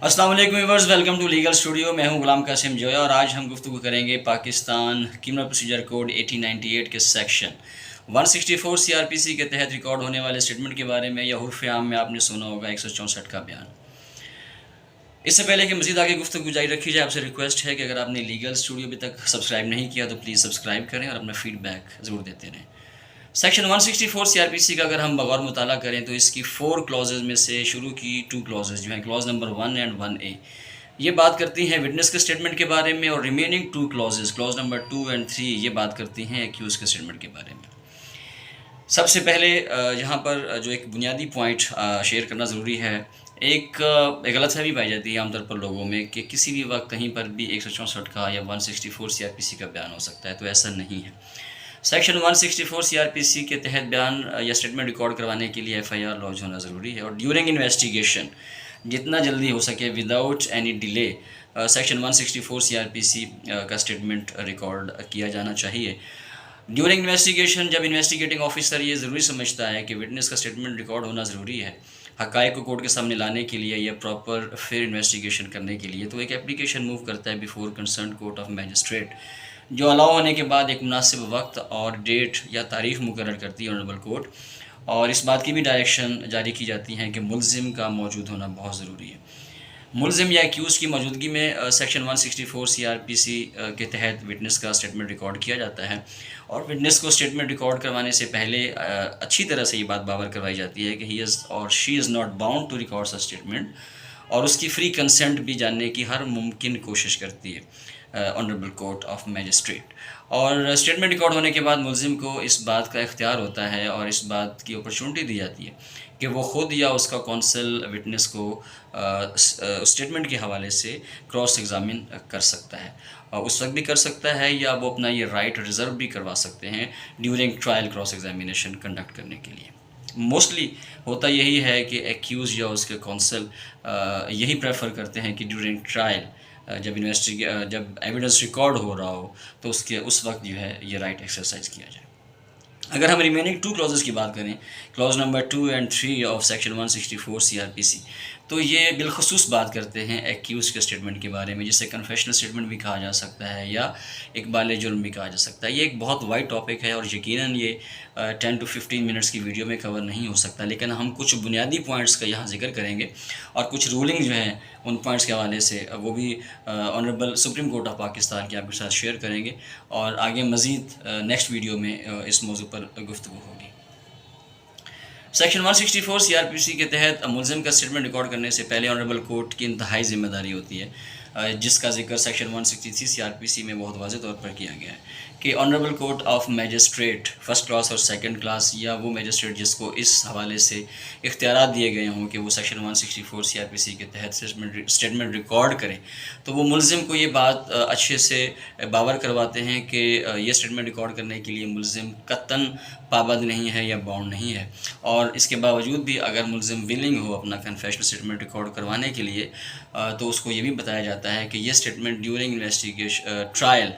अस्सलाम वालेकुम viewers, welcome to legal studio. मैं हूं गुलाम कासिम जोया और आज हम गुफ्तगू करेंगे पाकिस्तान क्रिमिनल प्रोसीजर कोड 1898 के सेक्शन 164 सीआरपीसी के तहत रिकॉर्ड होने वाले स्टेटमेंट के बारे में, या उर्फ़ आम में आपने सुना होगा 164 का बयान। इससे पहले कि मज़ीद आगे गुफ्तगू जारी रखी जाए, आपसे रिक्वेस्ट है कि अगर आपने लीगल स्टूडियो अभी तक सब्सक्राइब नहीं किया तो प्लीज़ सब्सक्राइब करें और अपना फ़ीडबैक ज़रूर देते रहें। सेक्शन 164 सीआरपीसी का अगर हम बगौर मुताला करें तो इसकी 4 क्लॉजेज़ में से शुरू की 2 क्लॉजेज़ जो हैं, क्लॉज नंबर 1 एंड 1A, ये बात करती हैं विटनेस के स्टेटमेंट के बारे में, और remaining 2 clauses, clause number 2 and 3, ये बात करती हैं एक्यूज़ के स्टेटमेंट के बारे में। सबसे पहले यहाँ पर जो एक बुनियादी पॉइंट शेयर करना ज़रूरी है। एक गलतफ़हमी पाई जाती है आमतौर पर लोगों में कि किसी भी वक्त कहीं पर भी 164 का या 164 सीआरपीसी का बयान हो सकता है, तो ऐसा नहीं है। सेक्शन 164 सीआरपीसी के तहत बयान या स्टेटमेंट रिकॉर्ड करवाने के लिए एफआईआर लॉन्च होना ज़रूरी है, और ड्यूरिंग इन्वेस्टिगेशन जितना जल्दी हो सके without any delay section 164 CrPC का स्टेटमेंट रिकॉर्ड किया जाना चाहिए। ड्यूरिंग इन्वेस्टिगेशन जब इन्वेस्टिगेटिंग ऑफिसर ये ज़रूरी समझता है कि विटनेस का स्टेटमेंट रिकॉर्ड होना ज़रूरी है हक़ाइक़ को कोर्ट के सामने लाने के लिए या प्रॉपर फेयर इन्वेस्टिगेशन करने के लिए, तो एक एप्लीकेशन मूव करता है before concern court of magistrate, जो अलाउ होने के बाद एक मुनासिब वक्त और डेट या तारीख़ मुकर्रर करती है ऑनरेबल कोर्ट, और इस बात की भी डायरेक्शन जारी की जाती है कि मुल्ज़िम का मौजूद होना बहुत ज़रूरी है। मुल्ज़िम या एक्यूज़ की मौजूदगी में सेक्शन 164 सीआरपीसी के तहत विटनेस का स्टेटमेंट रिकॉर्ड किया जाता है, और विटनेस को स्टेटमेंट रिकॉर्ड करवाने से पहले अच्छी तरह से ये बात बावर करवाई जाती है कि ही इज़ और she is not bound to record such statement, और उसकी फ्री कंसेंट भी जानने की हर मुमकिन कोशिश करती है ऑनरेबल कोर्ट ऑफ मैजिस्ट्रेट। और स्टेटमेंट रिकॉर्ड होने के बाद मुल्ज़िम को इस बात का इख्तियार होता है और इस बात की अपॉर्चुनिटी दी जाती है कि वो ख़ुद या उसका कौंसल विटनेस को स्टेटमेंट के हवाले से क्रॉस एग्ज़ामिन कर सकता है, उस वक्त भी कर सकता है, या वो अपना ये राइट रिज़र्व भी करवा सकते हैं during trial cross examination conduct करने के लिए। मोस्टली होता यही है कि एक्यूज़ या उसके कौंसल यही प्रेफर करते हैं कि ड्यूरिंग ट्रायल जब एविडेंस रिकॉर्ड हो रहा हो तो उस वक्त जो है ये राइट एक्सरसाइज किया जाए। अगर हम रिमेनिंग 2 क्लॉजेज़ की बात करें, clause number 2 and 3 of section 164 CrPC, तो ये बिलखुसूस बात करते हैं एक्यूज़ के स्टेटमेंट के बारे में, जिसे कन्फेशनल स्टेटमेंट भी कहा जा सकता है या इकबाल जुर्म भी कहा जा सकता है। ये एक बहुत वाइड टॉपिक है और यकीनन ये 10 to 15 मिनट्स की वीडियो में कवर नहीं हो सकता, लेकिन हम कुछ बुनियादी पॉइंट्स का यहाँ जिक्र करेंगे, और कुछ रूलिंग जो हैं उन पॉइंट्स के हवाले से वो भी honourable supreme court of Pakistan के आपके साथ शेयर करेंगे, और आगे मज़ीद नेक्स्ट वीडियो में इस मौजू पर गुफ्तगू होगी। सेक्शन 164 सीआरपीसी के तहत मुल्ज़िम का स्टेटमेंट रिकॉर्ड करने से पहले ऑनरेबल कोर्ट की इंतहाई ज़िम्मेदारी होती है, जिसका जिक्र सेक्शन 163 सीआरपीसी में बहुत वाज़ेह तौर पर किया गया है कि honourable court of magistrate first class और सेकंड क्लास, या वो मैजिस्ट्रेट जिसको इस हवाले से इख्तियारात दिए गए हों कि वो सेक्शन 164 सीआरपीसी के तहत स्टेटमेंट रिकॉर्ड करें, तो वो मुल्ज़िम को ये बात अच्छे से बावर करवाते हैं कि ये स्टेटमेंट रिकॉर्ड करने के लिए मुल्ज़िम कतन पाबंद नहीं है या बाउंड नहीं है, और इसके बावजूद भी अगर मुल्ज़िम विलिंग हो अपना कन्फेशनल स्टेटमेंट रिकॉर्ड करवाने के लिए, तो उसको ये भी बताया जाता है कि ये statement during investigation trial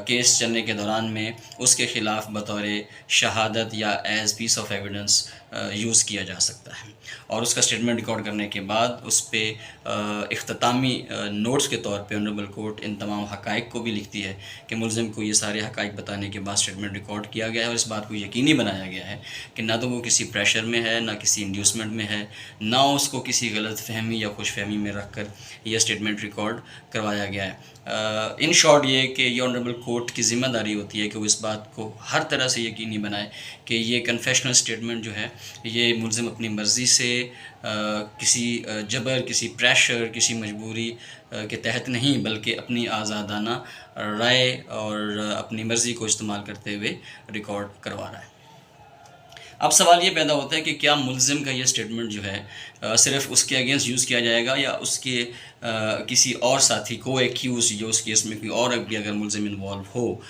case चलने के दौरान में उसके ख़िलाफ़ बतौर शहादत या as piece of evidence use किया जा सकता है, और उसका स्टेटमेंट रिकॉर्ड करने के बाद उस पर इख्तितामी नोट्स के तौर पे ऑनरेबल कोर्ट इन तमाम हक़ाइक़ को भी लिखती है कि मुल्ज़िम को ये सारे हक़ाइक़ बताने के बाद स्टेटमेंट रिकॉर्ड किया गया है, और इस बात को यकीनी बनाया गया है कि ना तो वो किसी प्रेशर में है, ना किसी इंड्यूसमेंट में है, ना उसको किसी गलत फहमी या खुश फहमी में रख कर यह स्टेटमेंट रिकॉर्ड करवाया गया है। इन शॉर्ट ये कि ये ऑनरेबल कोर्ट की ज़िम्मेदारी होती है कि वो इस बात को हर तरह से यकीनी बनाए कि ये कन्फेशनल स्टेटमेंट जो है ये मुल्ज़िम अपनी मर्ज़ी से किसी जबर, किसी प्रेशर, किसी मजबूरी के तहत नहीं, बल्कि अपनी आज़ादाना राय और अपनी मर्ज़ी को इस्तेमाल करते हुए रिकॉर्ड करवा रहा है। अब सवाल ये पैदा होता है कि क्या मुल्ज़िम का ये स्टेटमेंट जो है सिर्फ़ उसके अगेंस्ट यूज़ किया जाएगा, या उसके किसी और साथी को एक्यूज़ जो उस केस में कोई और भी अगर मुल्ज़िम इन्वॉल्व हो,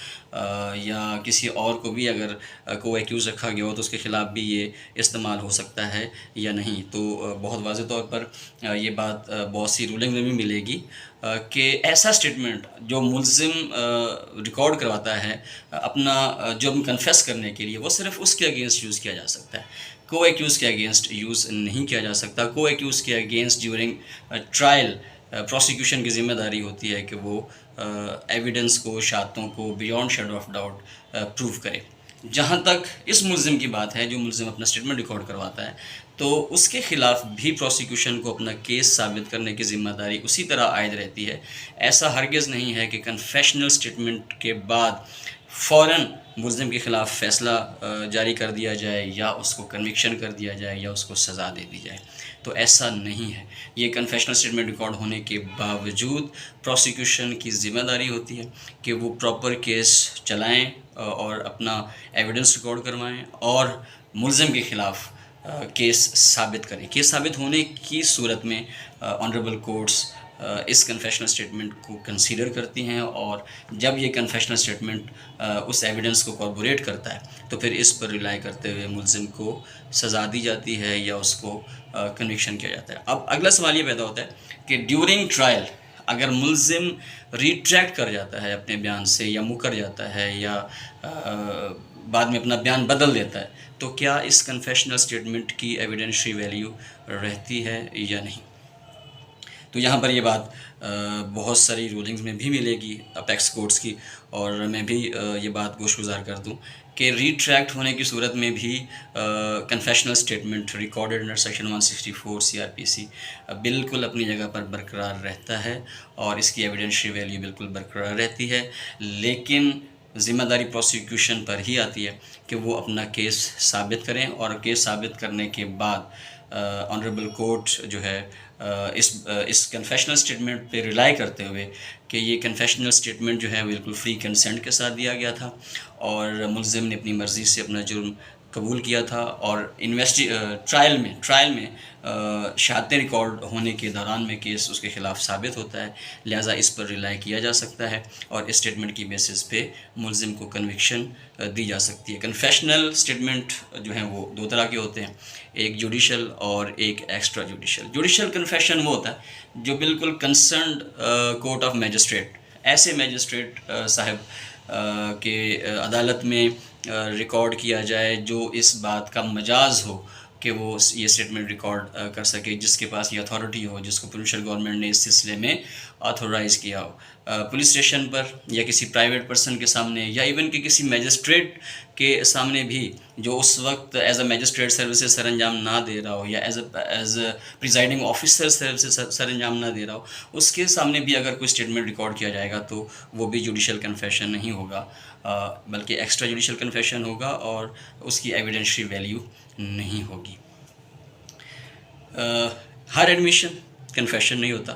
या किसी और को भी अगर को एक्यूज़ रखा गया हो तो उसके ख़िलाफ़ भी ये इस्तेमाल हो सकता है या नहीं। तो बहुत वाज़ेह तौर पर ये बात बहुत सी रूलिंग में भी मिलेगी कि ऐसा स्टेटमेंट जो मुल्ज़िम रिकॉर्ड करवाता है अपना जुर्म कन्फेस करने के लिए, वो सिर्फ़ उसके अगेंस्ट यूज़ किया जा सकता है। کو ایکیوز کے اگینسٹ یوز نہیں کیا جا سکتا. کو ایکیوز کے اگینسٹ ڈیورنگ ٹرائل پروسیکیوشن کی ذمہ داری ہوتی ہے کہ وہ ایویڈنس کو، شہادتوں کو beyond shadow of doubt prove کرے. جہاں تک اس ملزم کی بات ہے جو ملزم اپنا اسٹیٹمنٹ ریکارڈ کرواتا ہے، تو اس کے خلاف بھی پروسیکیوشن کو اپنا کیس ثابت کرنے کی ذمہ داری اسی طرح عائد رہتی ہے. ایسا ہرگز نہیں ہے کہ کنفیشنل اسٹیٹمنٹ کے بعد فوراً ملزم کے خلاف فیصلہ جاری کر دیا جائے یا اس کو کنوکشن کر دیا جائے یا اس کو سزا دے دی جائے. تو ایسا نہیں ہے. یہ کنفیشنل اسٹیٹمنٹ ریکارڈ ہونے کے باوجود پروسیکیوشن کی ذمہ داری ہوتی ہے کہ وہ پراپر کیس چلائیں اور اپنا ایویڈنس ریکارڈ کروائیں اور ملزم کے خلاف کیس ثابت کریں. کیس ثابت ہونے کی صورت میں آنریبل کورٹس اس کنفیشنل اسٹیٹمنٹ کو کنسیڈر کرتی ہیں، اور جب یہ کنفیشنل اسٹیٹمنٹ اس ایویڈنس کو کاربوریٹ کرتا ہے تو پھر اس پر ریلائی کرتے ہوئے ملزم کو سزا دی جاتی ہے یا اس کو کنوکشن کیا جاتا ہے. اب اگلا سوال یہ پیدا ہوتا ہے کہ ڈیورنگ ٹرائل اگر ملزم ریٹریکٹ کر جاتا ہے اپنے بیان سے یا مکر جاتا ہے یا بعد میں اپنا بیان بدل دیتا ہے، تو کیا اس کنفیشنل اسٹیٹمنٹ کی ایویڈینشری ویلیو رہتی ہے یا نہیں؟ تو یہاں پر یہ بات بہت ساری رولنگز میں بھی ملے گی اپیکس کورٹس کی، اور میں بھی یہ بات گوش گزار کر دوں کہ ریٹریکٹ ہونے کی صورت میں بھی کنفیشنل statement recorded under section 164 CRPC بالکل اپنی جگہ پر برقرار رہتا ہے اور اس کی ایویڈینشری ویلیو بالکل برقرار رہتی ہے. لیکن ذمہ داری پروسیکیوشن پر ہی آتی ہے کہ وہ اپنا کیس ثابت کریں، اور کیس ثابت کرنے کے بعد آنریبل کورٹ جو ہے اس کنفیشنل اسٹیٹمنٹ پہ ریلائی کرتے ہوئے کہ یہ کنفیشنل اسٹیٹمنٹ جو ہے بالکل فری کنسنٹ کے ساتھ دیا گیا تھا اور ملزم نے اپنی مرضی سے اپنا جرم قبول کیا تھا، اور ٹرائل میں شہادتیں ریکارڈ ہونے کے دوران میں کیس اس کے خلاف ثابت ہوتا ہے، لہٰذا اس پر ریلائی کیا جا سکتا ہے اور اس اسٹیٹمنٹ کی بیسس پہ ملزم کو کنوکشن دی جا سکتی ہے. کنفیشنل اسٹیٹمنٹ جو ہیں وہ دو طرح کے ہوتے ہیں، ایک جوڈیشل اور ایک ایکسٹرا جوڈیشل. جوڈیشل کنفیشن وہ ہوتا ہے جو بالکل کنسرنڈ کورٹ آف میجسٹریٹ، ایسے میجسٹریٹ صاحب کے عدالت میں ریکارڈ کیا جائے جو اس بات کا مجاز ہو کہ وہ یہ اسٹیٹمنٹ ریکارڈ کر سکے، جس کے پاس یہ اتھارٹی ہو، جس کو پروونشل گورنمنٹ نے اس سلسلے میں آتھورائز کیا ہو. پولیس اسٹیشن پر یا کسی پرائیویٹ پرسن کے سامنے یا ایون کہ کسی میجسٹریٹ کے سامنے بھی جو اس وقت ایز اے میجسٹریٹ سروسز سر انجام نہ دے رہا ہو یا as a presiding officer services سر انجام نہ دے رہا ہو، اس کے سامنے بھی اگر کوئی اسٹیٹمنٹ ریکارڈ کیا جائے گا تو وہ بھی جوڈیشل کنفیشن نہیں ہوگا، بلکہ ایکسٹرا جوڈیشل کنفیشن ہوگا اور اس کی ایویڈینشری ویلیو نہیں ہوگی. ہر ایڈمیشن کنفیشن نہیں ہوتا.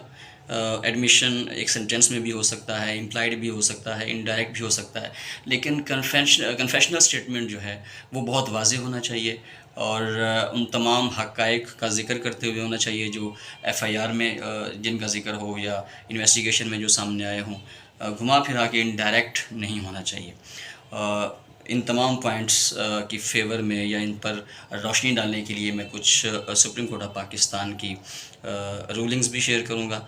ایڈمیشن ایک سینٹینس میں بھی ہو سکتا ہے، امپلائڈ بھی ہو سکتا ہے، انڈائریکٹ بھی ہو سکتا ہے، لیکن کنفیشنل اسٹیٹمنٹ جو ہے وہ بہت واضح ہونا چاہیے اور ان تمام حقائق کا ذکر کرتے ہوئے ہونا چاہیے جو FIR میں جن کا ذکر ہو یا انویسٹیگیشن میں جو سامنے آئے ہوں. گھما پھرا کے انڈائریکٹ نہیں ہونا چاہیے. ان تمام پوائنٹس کی فیور میں یا ان پر روشنی ڈالنے کے لیے میں کچھ سپریم کورٹ آف پاکستان کی رولنگز بھی شیئر کروں گا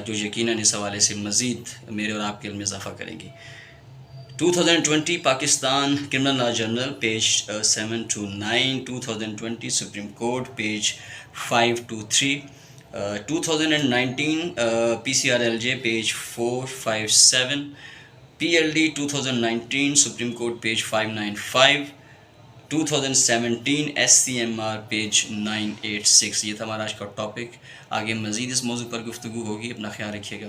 جو یقیناً اس حوالے سے مزید میرے اور آپ کے علم میں اضافہ کریں گی. 2020 Pakistan criminal law journal page 7 to 9, 2020 supreme court page 5 to 3, 2019 PCRLJ page 4, 5, 7, PLD 2019 supreme court page 595, 2017 SCMR page 986. یہ تھا ہمارا آج کا ٹاپک. آگے مزید اس موضوع پر گفتگو ہوگی. اپنا خیال رکھیے گا.